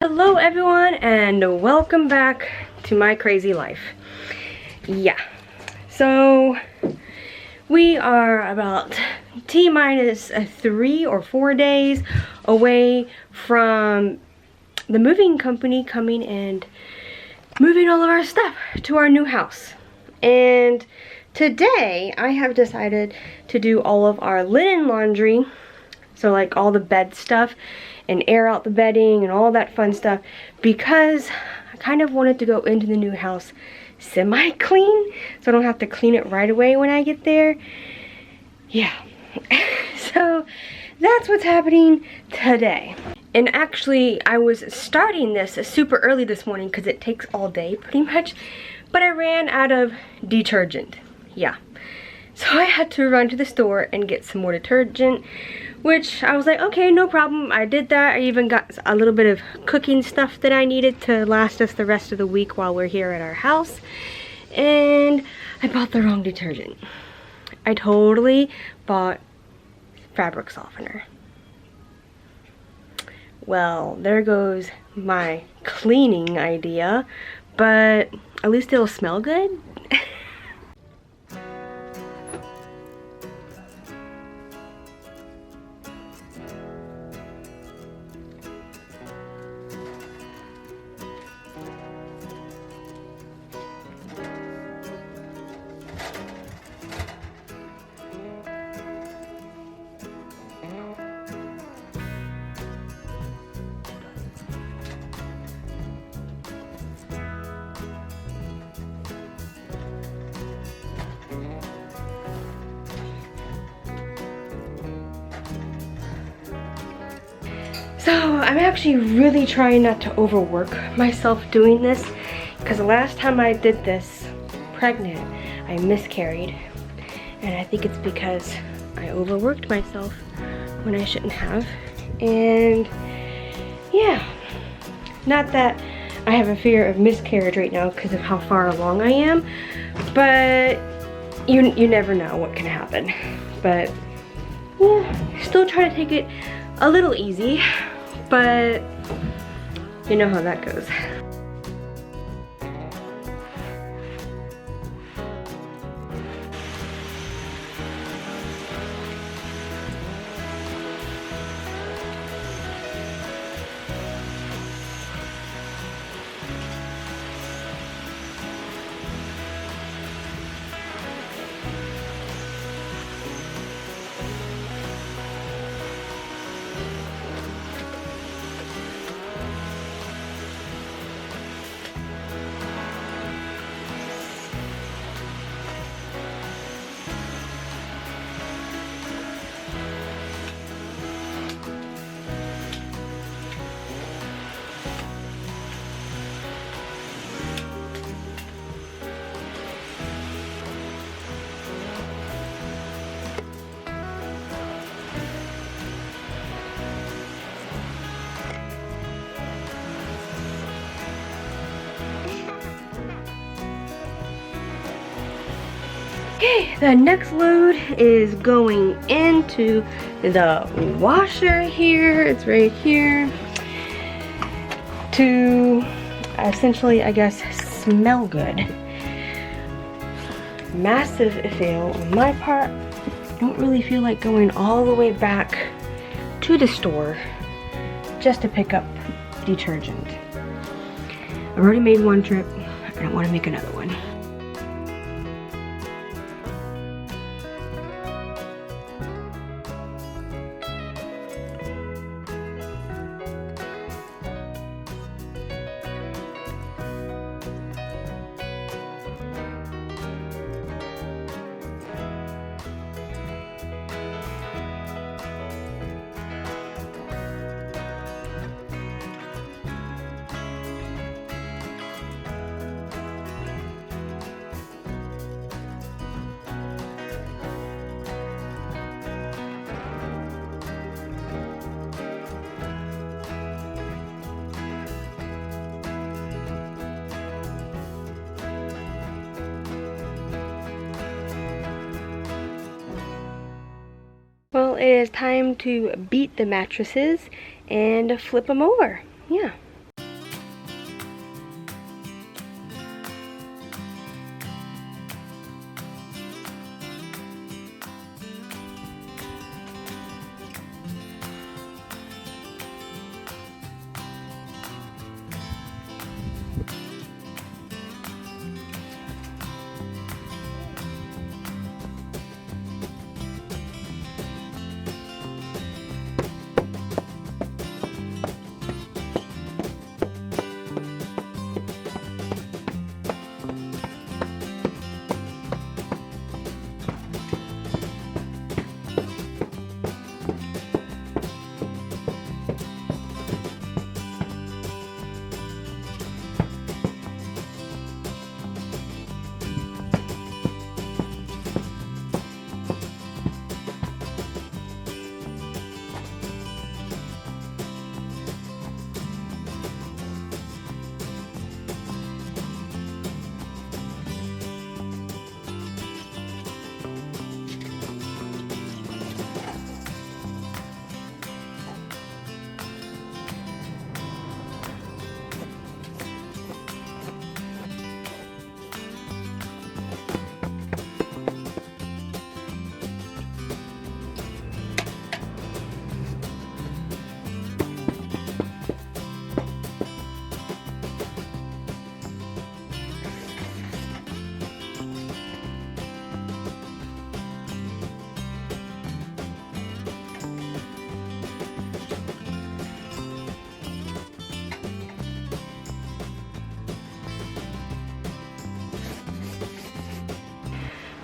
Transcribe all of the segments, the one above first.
Hello everyone and welcome back to my crazy life. Yeah, so we are about T-minus 3 or 4 days away from the moving company coming and moving all of our stuff to our new house. And today I have decided to do all of our linen laundry, so like all the bed stuff, and air out the bedding and all that fun stuff, because I kind of wanted to go into the new house semi-clean so I don't have to clean it right away when I get there. Yeah. So that's what's happening today. And actually I was starting this super early this morning because it takes all day pretty much, but I ran out of detergent. Yeah. So I had to run to the store and get some more detergent, which I was like, okay, no problem. I did that. I even got a little bit of cooking stuff that I needed to last us the rest of the week while we're here at our house. And I bought the wrong detergent. I totally bought fabric softener. Well, there goes my cleaning idea, but at least it'll smell good. So I'm actually really trying not to overwork myself doing this, because the last time I did this pregnant, I miscarried, and I think it's because I overworked myself when I shouldn't have. And yeah, not that I have a fear of miscarriage right now because of how far along I am, but you never know what can happen. But yeah, still try to take it a little easy, but you know how that goes. Okay, the next load is going into the washer here. It's right here to essentially, I guess, smell good. Massive fail on my part. Don't really feel like going all the way back to the store just to pick up detergent. I've already made one trip. I don't want to make another one. Well, it is time to beat the mattresses and flip them over. Yeah.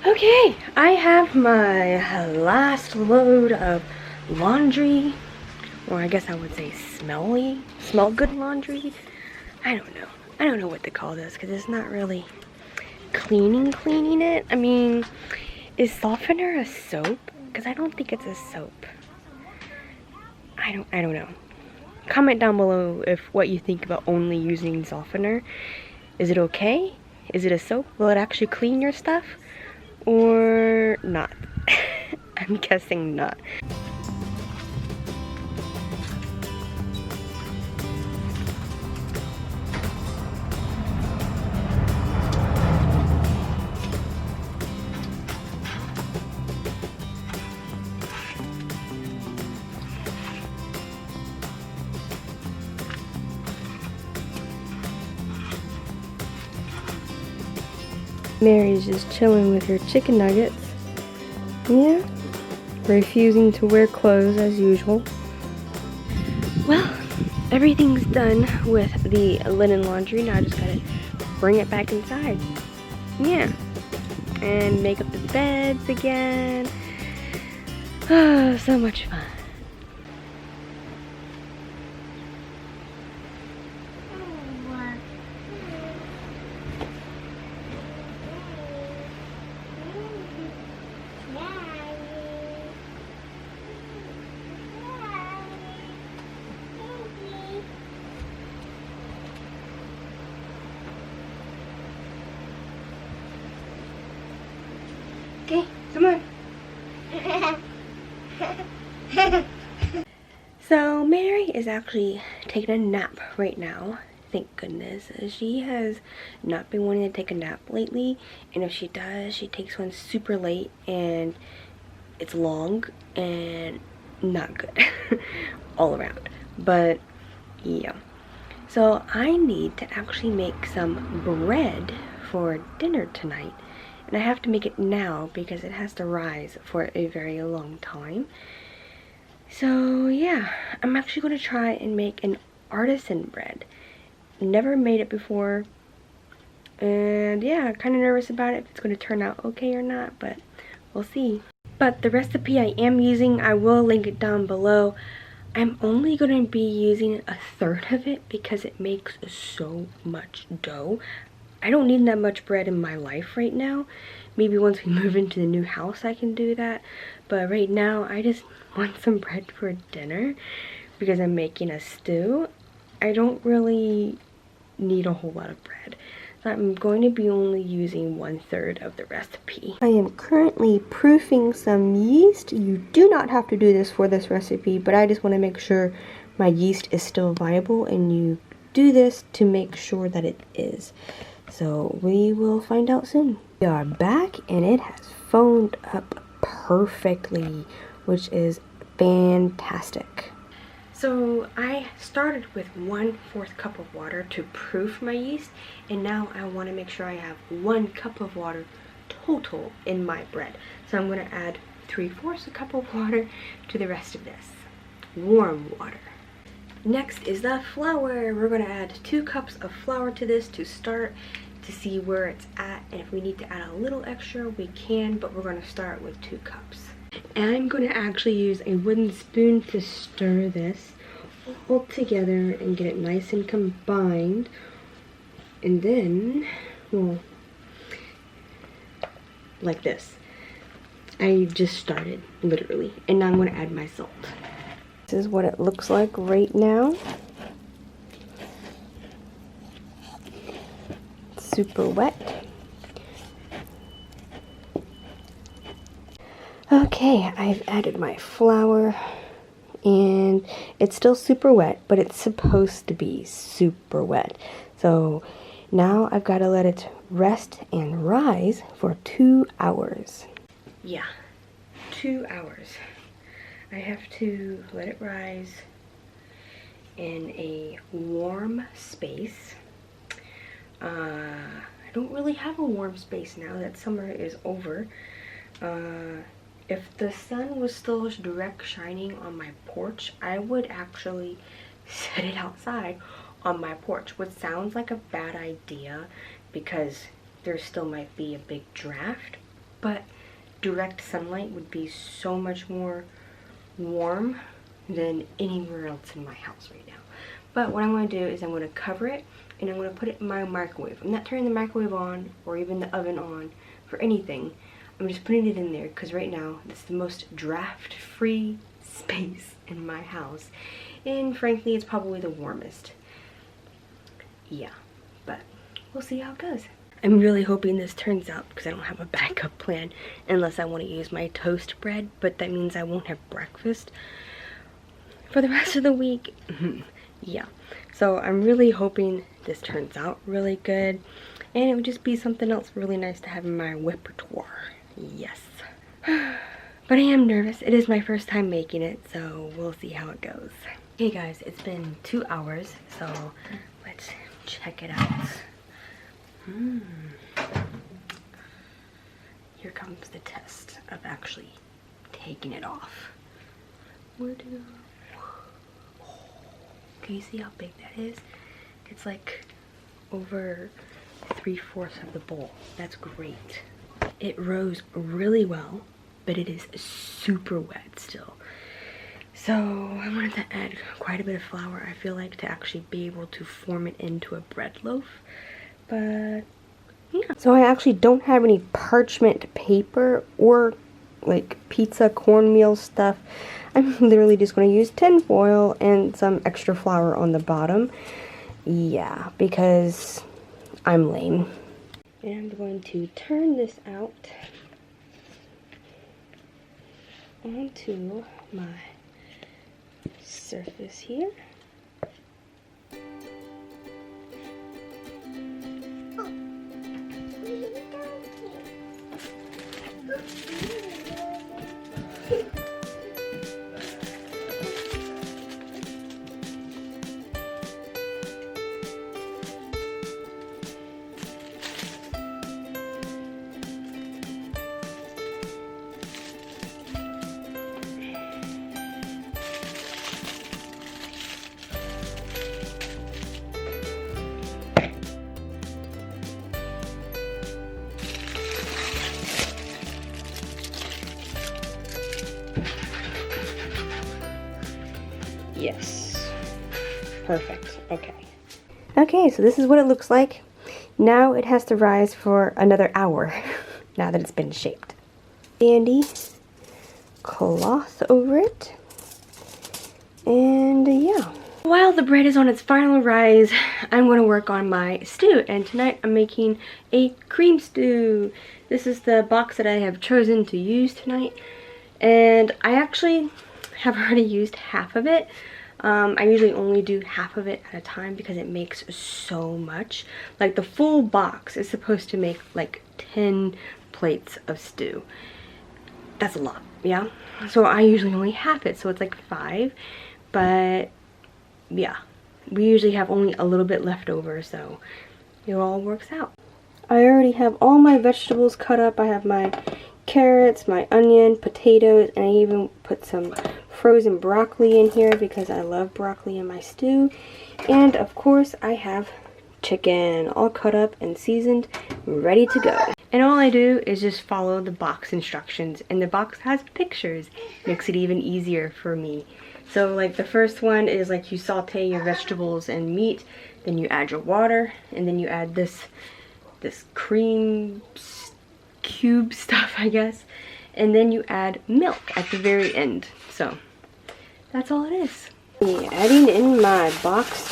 Okay, I have my last load of laundry, or I guess I would say smell good laundry. I don't know what to call this because it's not really cleaning it. I mean, is softener a soap? Because I don't think it's a soap. I don't know. Comment down below if what you think about only using softener. Is it okay? Is it a soap? Will it actually clean your stuff? Or not? I'm guessing not. Mary's just chilling with her chicken nuggets. Yeah, refusing to wear clothes as usual. Well, everything's done with the linen laundry. Now I just gotta bring it back inside. Yeah, and make up the beds again. Oh, so much fun. Okay, come on. So Mary is actually taking a nap right now. Thank goodness. She has not been wanting to take a nap lately, and if she does, she takes one super late and it's long and not good all around. But yeah. So I need to actually make some bread for dinner tonight. And I have to make it now because it has to rise for a very long time. So yeah, I'm actually going to try and make an artisan bread. Never made it before. And yeah, kind of nervous about it if it's going to turn out okay or not, but we'll see. But the recipe I am using, I will link it down below. I'm only going to be using a third of it because it makes so much dough. I don't need that much bread in my life right now. Maybe once we move into the new house I can do that. But right now I just want some bread for dinner because I'm making a stew. I don't really need a whole lot of bread. So I'm going to be only using 1/3 of the recipe. I am currently proofing some yeast. You do not have to do this for this recipe, but I just want to make sure my yeast is still viable, and you do this to make sure that it is. So we will find out soon. We are back and it has foamed up perfectly, which is fantastic. So I started with 1/4 cup of water to proof my yeast, and now I want to make sure I have 1 cup of water total in my bread. So I'm going to add 3/4 cup of water to the rest of this. Warm water. Next is the flour. We're going to add 2 cups of flour to this to start, to see where it's at, and if we need to add a little extra we can, but we're going to start with 2 cups. And I'm going to actually use a wooden spoon to stir this all together and get it nice and combined. And then, well, like this. I just started, literally. And now I'm going to add my salt. This is what it looks like right now. Super wet. Okay, I've added my flour, and it's still super wet, but it's supposed to be super wet. So now I've got to let it rest and rise for 2 hours. Yeah, 2 hours. I have to let it rise in a warm space. I don't really have a warm space now that summer is over. If the sun was still direct shining on my porch, I would actually set it outside on my porch, which sounds like a bad idea because there still might be a big draft, but direct sunlight would be so much more warm than anywhere else in my house right now. But what I'm going to do is I'm going to cover it and I'm going to put it in my microwave. I'm not turning the microwave on or even the oven on for anything. I'm just putting it in there because right now it's the most draft-free space in my house. And frankly, it's probably the warmest. Yeah, but we'll see how it goes. I'm really hoping this turns out because I don't have a backup plan unless I want to use my toast bread, but that means I won't have breakfast for the rest of the week. Yeah, so I'm really hoping this turns out really good, and it would just be something else really nice to have in my repertoire. Yes. But I am nervous. It is my first time making it, so we'll see how it goes. Okay guys, it's been 2 hours, so let's check it out. Here comes the test of actually taking it off. Can you see how big that is? It's like over 3/4 of the bowl. That's great. It rose really well, but it is super wet still. So I wanted to add quite a bit of flour, I feel like, to actually be able to form it into a bread loaf. But yeah. So I actually don't have any parchment paper or like pizza cornmeal stuff. I'm literally just going to use tin foil and some extra flour on the bottom. Yeah, because I'm lame. And I'm going to turn this out onto my surface here. Yes. Perfect. Okay. Okay, so this is what it looks like. Now it has to rise for another hour now that it's been shaped. Dandy cloth over it. And yeah. While the bread is on its final rise, I'm going to work on my stew. And tonight I'm making a cream stew. This is the box that I have chosen to use tonight. And I actually have already used half of it. I usually only do half of it at a time because it makes so much. Like the full box is supposed to make like 10 plates of stew. That's a lot, yeah? So I usually only half it, so it's like 5. But yeah, we usually have only a little bit left over, so it all works out. I already have all my vegetables cut up. I have my carrots, my onion, potatoes, and I even put some frozen broccoli in here because I love broccoli in my stew. And of course I have chicken all cut up and seasoned, ready to go. And all I do is just follow the box instructions, and the box has pictures. Makes it even easier for me. So like the first one is like you saute your vegetables and meat, then you add your water, and then you add this cream cube stuff, I guess, and then you add milk at the very end. So that's all it is. Adding in my box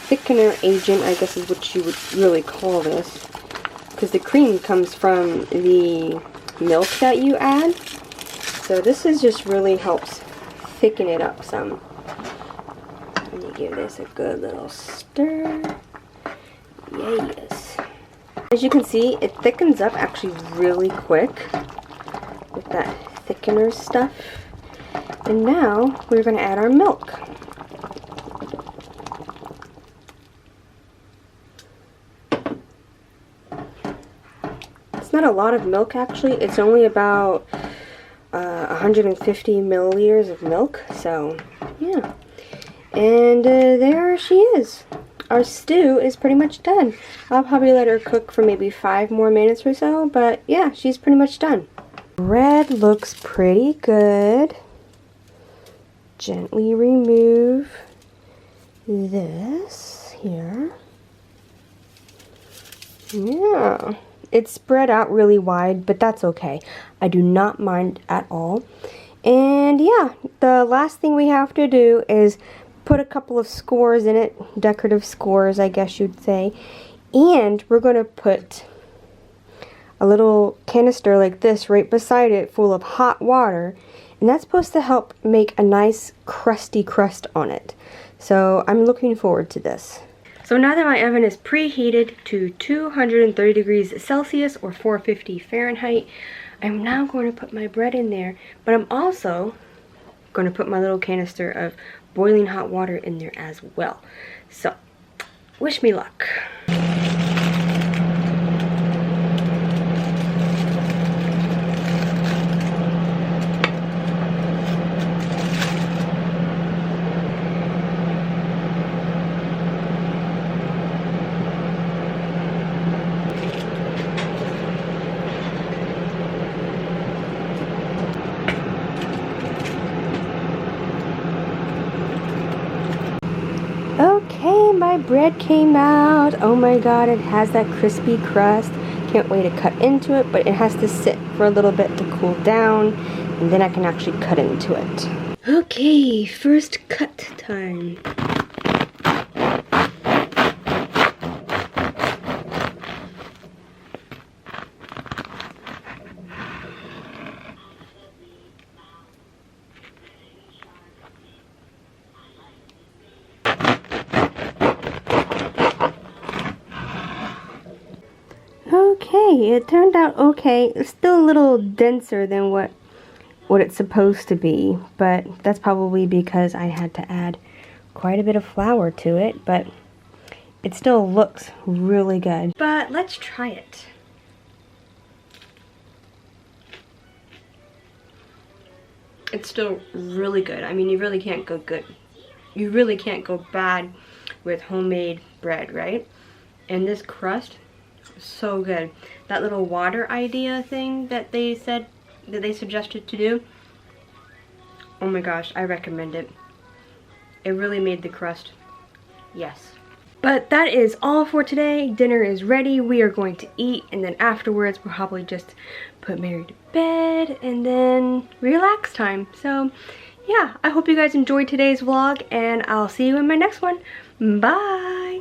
thickener agent, I guess is what you would really call this, because the cream comes from the milk that you add. So this is just really helps thicken it up some. Let me give this a good little stir. Yes. As you can see, it thickens up actually really quick with that thickener stuff. And now we're going to add our milk. It's not a lot of milk actually. It's only about 150 milliliters of milk. So yeah. And there she is. our stew is pretty much done. I'll probably let her cook for maybe 5 more minutes or so, but yeah, she's pretty much done. Bread looks pretty good. Gently remove this here. Yeah, it's spread out really wide, but that's okay. I do not mind at all. And yeah, the last thing we have to do is put a couple of scores in it, decorative scores, I guess you'd say. And we're going to put a little canister like this right beside it full of hot water, and that's supposed to help make a nice crusty crust on it. So I'm looking forward to this. So now that my oven is preheated to 230 degrees Celsius or 450 Fahrenheit, I'm now going to put my bread in there, but I'm also going to put my little canister of boiling hot water in there as well. So wish me luck. Okay, my bread came out. Oh my god, it has that crispy crust. Can't wait to cut into it, but it has to sit for a little bit to cool down, and then I can actually cut into it. Okay, first cut time. Okay, it turned out okay. It's still a little denser than what it's supposed to be, but that's probably because I had to add quite a bit of flour to it, but it still looks really good. But let's try it. It's still really good. I mean, you really can't go good. You really can't go bad with homemade bread, right? And this crust, so good. That little water idea thing that they said, that they suggested to do, oh my gosh, I recommend it. It really made the crust, yes. But that is all for today. Dinner is ready. We are going to eat, and then afterwards we'll probably just put Mary to bed and then relax time. So yeah, I hope you guys enjoyed today's vlog, and I'll see you in my next one. Bye!